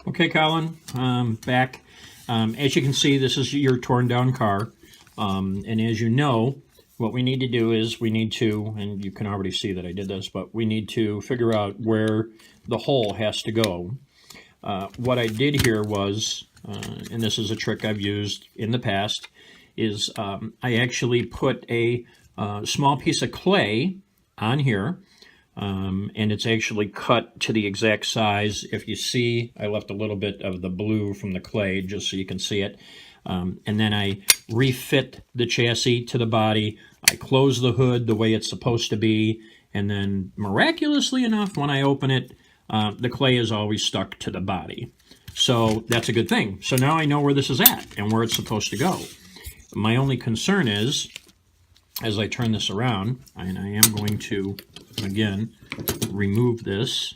Okay, Colin, back. As you can see, this is your torn down car. And as you know, what we need to do is we need to, and you can already see that I did this, but we need to figure out where the hole has to go. What I did here was, and this is a trick I've used in the past, is I actually put a small piece of clay on here. And it's actually cut to the exact size. If you see, I left a little bit of the blue from the clay just so you can see it. And then I refit the chassis to the body. I close the hood the way it's supposed to be. And then miraculously enough, when I open it, the clay is always stuck to the body. So that's a good thing. So now I know where this is at and where it's supposed to go. My only concern is, as I turn this around, and I am going to, again, remove this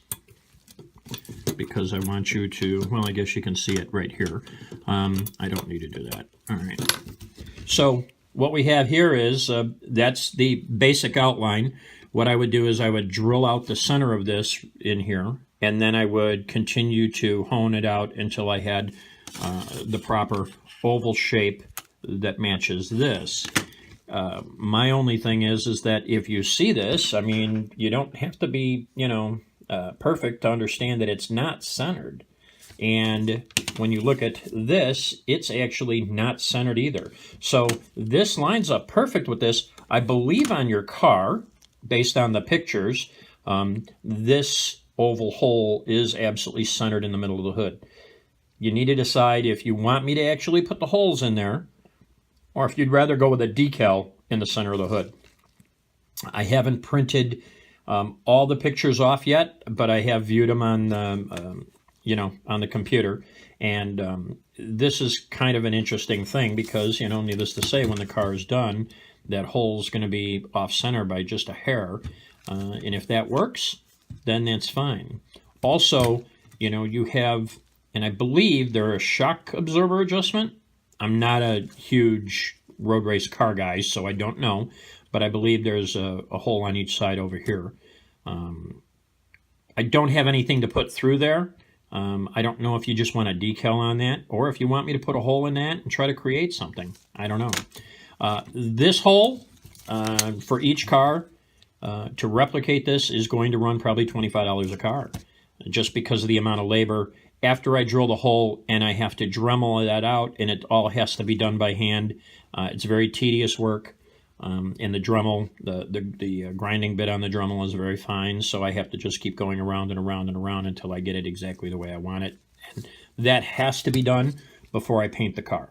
because I want you to, well, I guess you can see it right here. I don't need to do that. All right. So what we have here is, that's the basic outline. What I would do is I would drill out the center of this in here, and then I would continue to hone it out until I had the proper oval shape that matches this. My only thing is that if you see this, I mean, you don't have to be, perfect to understand that it's not centered. And when you look at this, it's actually not centered either. So this lines up perfect with this. I believe on your car, based on the pictures, this oval hole is absolutely centered in the middle of the hood. You need to decide if you want me to actually put the holes in there, or if you'd rather go with a decal in the center of the hood. I haven't printed all the pictures off yet, but I have viewed them on on the computer. And this is kind of an interesting thing because, needless to say, when the car is done, that hole's going to be off-center by just a hair. And if that works, then that's fine. Also, you have, and I believe there are a shock absorber adjustment. I'm not a huge road race car guy, so I don't know, but I believe there's a hole on each side over here. I don't have anything to put through there. I don't know if you just want a decal on that, or if you want me to put a hole in that and try to create something. I don't know. This hole for each car, to replicate this, is going to run probably $25 a car, just because of the amount of labor. After I drill the hole and I have to Dremel that out, and it all has to be done by hand, it's very tedious work. And the Dremel, the grinding bit on the Dremel is very fine, so I have to just keep going around and around and around until I get it exactly the way I want it. And that has to be done before I paint the car.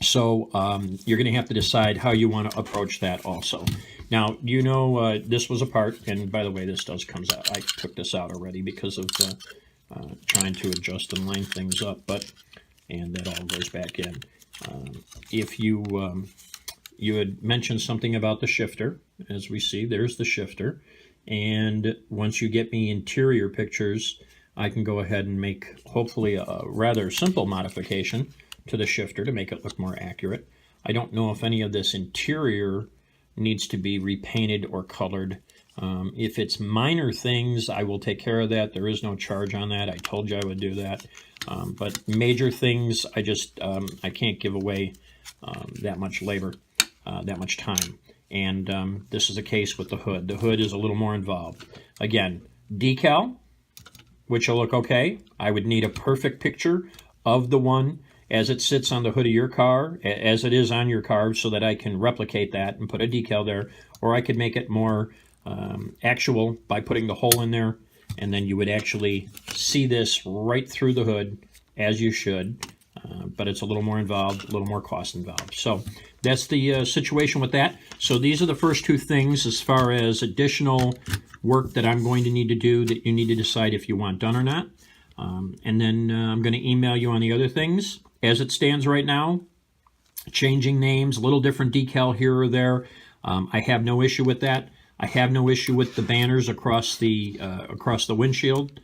So you're going to have to decide how you want to approach that also. Now, this was a part, and by the way, this comes out. I took this out already because of trying to adjust and line things up, and that all goes back in. If you had mentioned something about the shifter, as we see, there's the shifter, and once you get me interior pictures, I can go ahead and make hopefully a rather simple modification to the shifter to make it look more accurate. I don't know if any of this interior needs to be repainted or colored. If it's minor things, I will take care of that. There is no charge on that. I told you I would do that. But major things, I can't give away that much labor, that much time. And this is the case with the hood. The hood is a little more involved. Again, decal, which will look okay. I would need a perfect picture of the one as it sits on the hood of your car, as it is on your car, so that I can replicate that and put a decal there. Or I could make it more actual by putting the hole in there, and then you would actually see this right through the hood, as you should, but it's a little more involved, a little more cost involved. So that's the situation with that. So these are the first two things as far as additional work that I'm going to need to do that you need to decide if you want done or not. And then I'm going to email you on the other things. As it stands right now, changing names, a little different decal here or there, I have no issue with that. I have no issue with the banners across the windshield.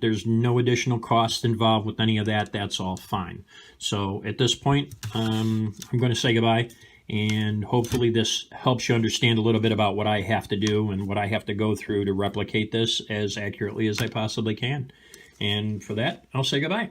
There's no additional cost involved with any of that. That's all fine. So at this point, I'm going to say goodbye, and hopefully this helps you understand a little bit about what I have to do and what I have to go through to replicate this as accurately as I possibly can. And for that, I'll say goodbye.